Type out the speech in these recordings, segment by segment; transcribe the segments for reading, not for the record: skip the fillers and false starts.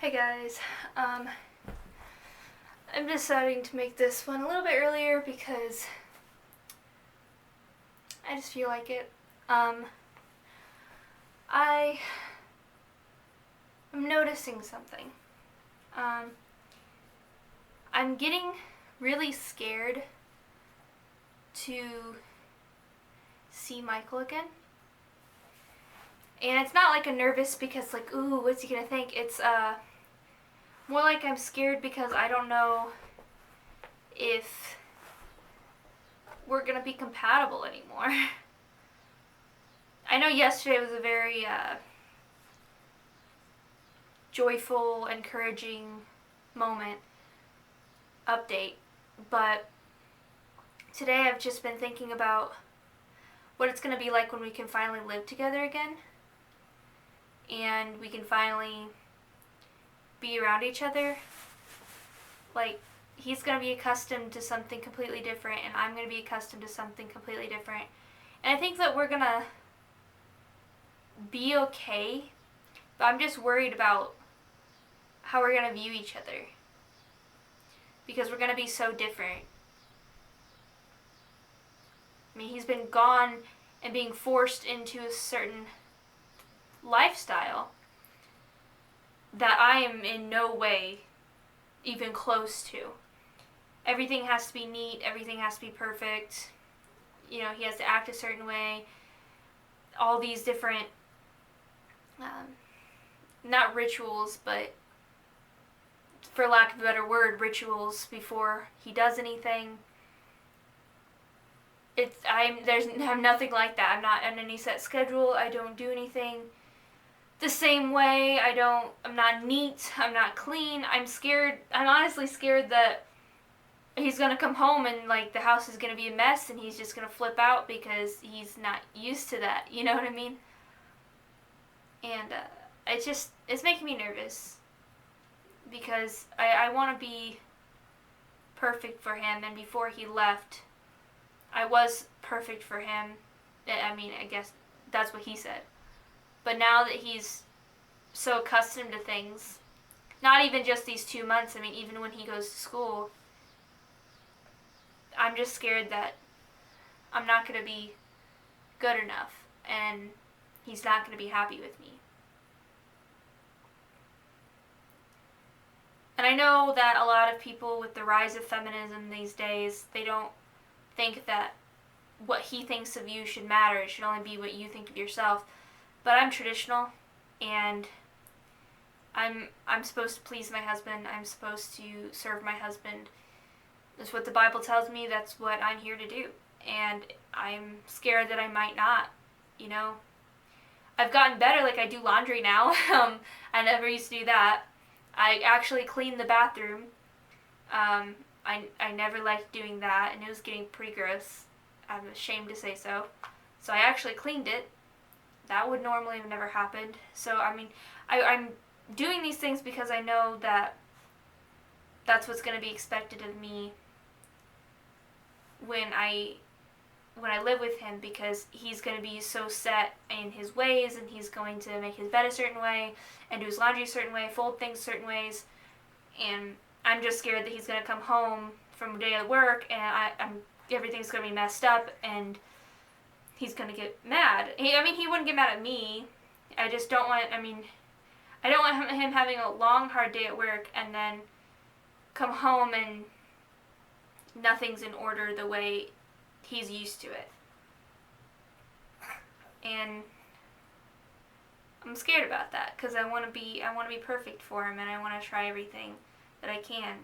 Hey guys, I'm deciding to make this one a little bit earlier because I just feel like it. I am noticing something. Um, I'm getting really scared to see Michael again. And it's not like a nervous because like, ooh, what's he gonna think? It's more like I'm scared because I don't know if we're gonna be compatible anymore. I know yesterday was a very joyful, encouraging moment update, but today I've just been thinking about what it's gonna be like when we can finally live together again and we can finally be around each other. Like, he's gonna be accustomed to something completely different and I'm gonna be accustomed to something completely different. And I think that we're gonna be okay, but I'm just worried about how we're gonna view each other because we're gonna be so different. I mean, he's been gone and being forced into a certain lifestyle that I am in no way even close to. Everything has to be neat, everything has to be perfect. You know, he has to act a certain way. All these different, not rituals, but for lack of a better word, rituals before he does anything. I'm nothing like that. I'm not on any set schedule. I don't do anything the same way. I'm not neat. I'm not clean. I'm scared. I'm honestly scared that he's gonna come home and like the house is gonna be a mess and he's just gonna flip out because he's not used to that. You know what I mean? And it's making me nervous because I want to be perfect for him, and before he left I was perfect for him. I mean, I guess that's what he said. But now that he's so accustomed to things, not even just these 2 months, I mean, even when he goes to school, I'm just scared that I'm not going to be good enough and he's not going to be happy with me. And I know that a lot of people with the rise of feminism these days, they don't think that what he thinks of you should matter. It should only be what you think of yourself. But I'm traditional, and I'm supposed to please my husband. I'm supposed to serve my husband. That's what the Bible tells me. That's what I'm here to do. And I'm scared that I might not, you know. I've gotten better. Like, I do laundry now. I never used to do that. I actually clean the bathroom. I never liked doing that, and it was getting pretty gross. I'm ashamed to say so. So I actually cleaned it. That would normally have never happened. So, I mean, I'm doing these things because I know that that's what's going to be expected of me when I live with him, because he's going to be so set in his ways, and he's going to make his bed a certain way and do his laundry a certain way, fold things certain ways, and I'm just scared that he's going to come home from a day of work and everything's going to be messed up and he's going to get mad. He wouldn't get mad at me. I just don't want, I don't want him having a long, hard day at work and then come home and nothing's in order the way he's used to it. And I'm scared about that because I want to be perfect for him, and I want to try everything that I can.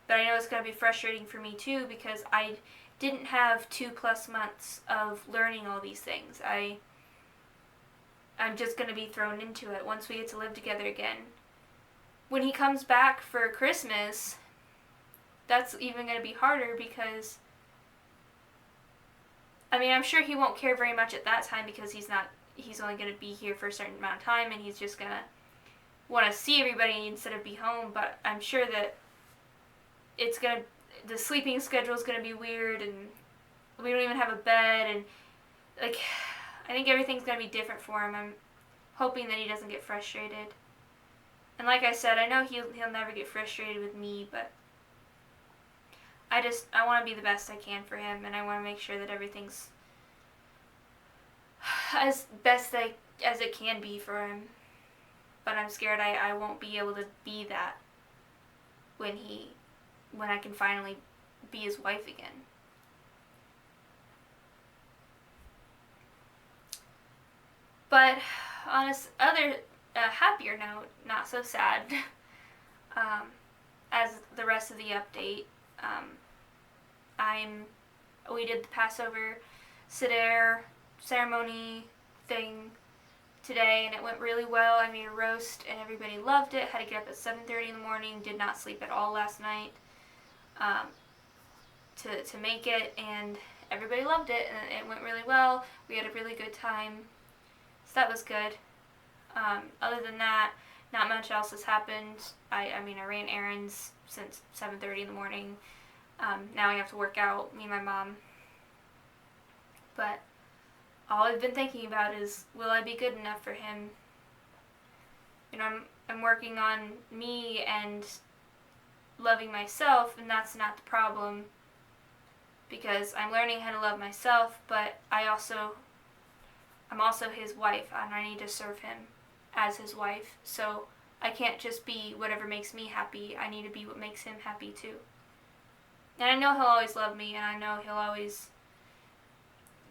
But I know it's going to be frustrating for me too because I didn't have 2+ months of learning all these things. I'm just going to be thrown into it once we get to live together again. When he comes back for Christmas, that's even going to be harder because I'm sure he won't care very much at that time because he's only going to be here for a certain amount of time and he's just going to want to see everybody instead of be home. But I'm sure that the sleeping schedule is going to be weird, and we don't even have a bed, and like, I think everything's going to be different for him. I'm hoping that he doesn't get frustrated. And like I said, I know he'll never get frustrated with me, but I want to be the best I can for him, and I want to make sure that everything's as best as it can be for him. But I'm scared I won't be able to be that when I can finally be his wife again. But on other happier note, not so sad, as the rest of the update, we did the Passover Seder ceremony thing today, and it went really well. I made a roast, and everybody loved it. Had to get up at 7:30 in the morning. Did not sleep at all last night to make it, and everybody loved it, and it went really well. We had a really good time, so that was good. Other than that, not much else has happened. I ran errands since 7:30 in the morning. Now I have to work out, me and my mom. But all I've been thinking about is, will I be good enough for him? I'm working on me and loving myself, and that's not the problem, because I'm learning how to love myself, but I'm also his wife, and I need to serve him as his wife. So I can't just be whatever makes me happy. I need to be what makes him happy too. And I know he'll always love me, and I know he'll always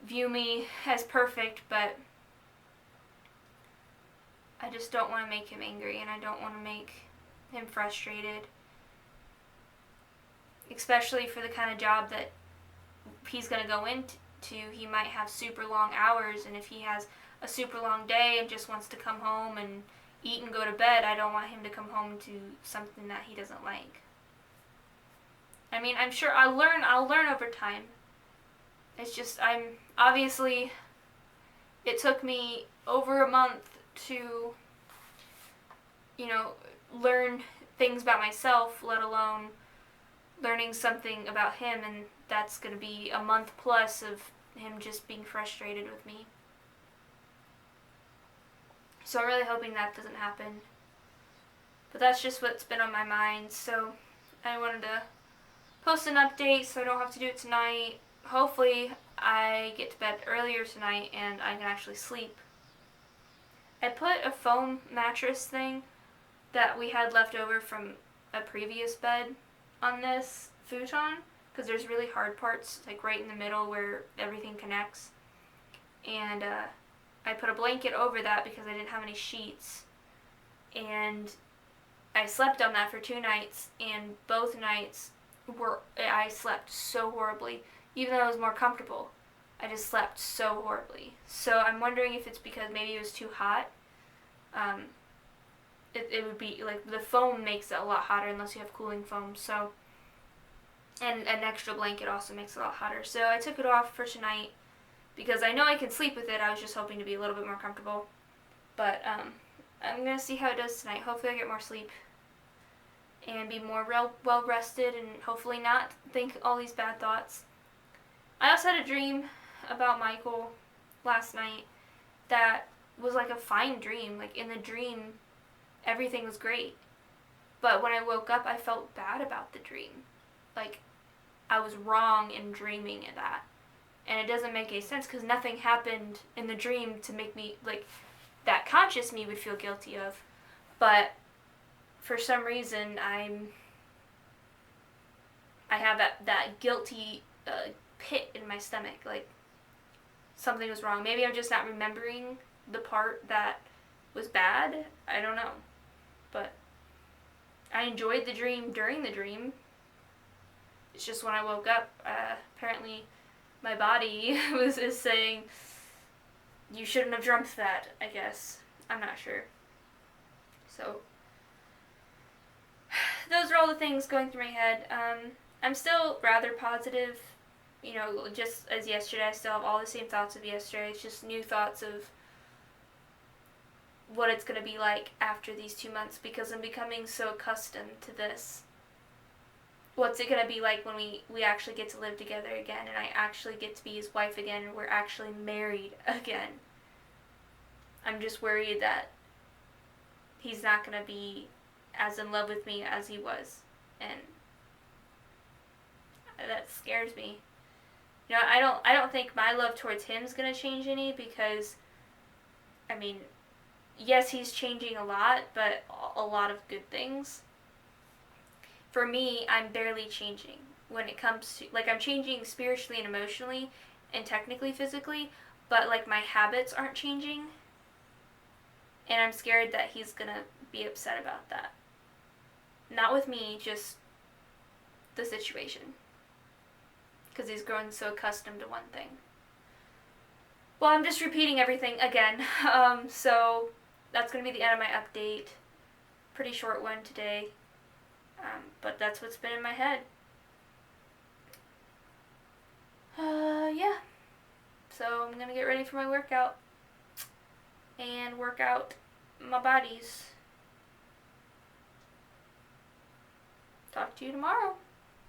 view me as perfect, but I just don't want to make him angry, and I don't want to make him frustrated, especially for the kind of job that he's going to go into. He might have super long hours, and if he has a super long day and just wants to come home and eat and go to bed, I don't want him to come home to something that he doesn't like. I'm sure I'll learn over time. It's just, obviously, it took me over a month to, learn things about myself, let alone learning something about him, and that's going to be a month plus of him just being frustrated with me. So I'm really hoping that doesn't happen. But that's just what's been on my mind, so I wanted to post an update so I don't have to do it tonight. Hopefully I get to bed earlier tonight and I can actually sleep. I put a foam mattress thing that we had left over from a previous bed on this futon, because there's really hard parts like right in the middle where everything connects, and I put a blanket over that because I didn't have any sheets, and I slept on that for 2 nights, and both nights I slept so horribly. Even though it was more comfortable, I just slept so horribly. So I'm wondering if it's because maybe it was too hot. It would be like the foam makes it a lot hotter unless you have cooling foam. So, and an extra blanket also makes it a lot hotter. So I took it off for tonight because I know I can sleep with it. I was just hoping to be a little bit more comfortable. But I'm gonna see how it does tonight. Hopefully I get more sleep and be more well rested, and hopefully not think all these bad thoughts. I also had a dream about Michael last night that was like a fine dream. Like in the dream, everything was great. But when I woke up, I felt bad about the dream. Like I was wrong in dreaming of that. And it doesn't make any sense because nothing happened in the dream to make me, like, that conscious me would feel guilty of. But for some reason, I have that guilty pit in my stomach, like something was wrong. Maybe I'm just not remembering the part that was bad. I don't know. But I enjoyed the dream during the dream. It's just when I woke up, apparently my body is saying, you shouldn't have dreamt that, I guess. I'm not sure. So those are all the things going through my head. I'm still rather positive. Just as yesterday, I still have all the same thoughts of yesterday. It's just new thoughts of what it's going to be like after these 2 months, because I'm becoming so accustomed to this. What's it going to be like when we actually get to live together again, and I actually get to be his wife again, and we're actually married again? I'm just worried that he's not going to be as in love with me as he was. And that scares me. You know, I don't think my love towards him is going to change any, because I mean, yes, he's changing a lot, but a lot of good things. For me, I'm barely changing when it comes to, like, I'm changing spiritually and emotionally and technically physically, but like my habits aren't changing. And I'm scared that he's going to be upset about that. Not with me, just the situation. Because he's grown so accustomed to one thing. Well, I'm just repeating everything again. So that's going to be the end of my update. Pretty short one today. But that's what's been in my head. Yeah. So I'm going to get ready for my workout. And work out my bodies. Talk to you tomorrow.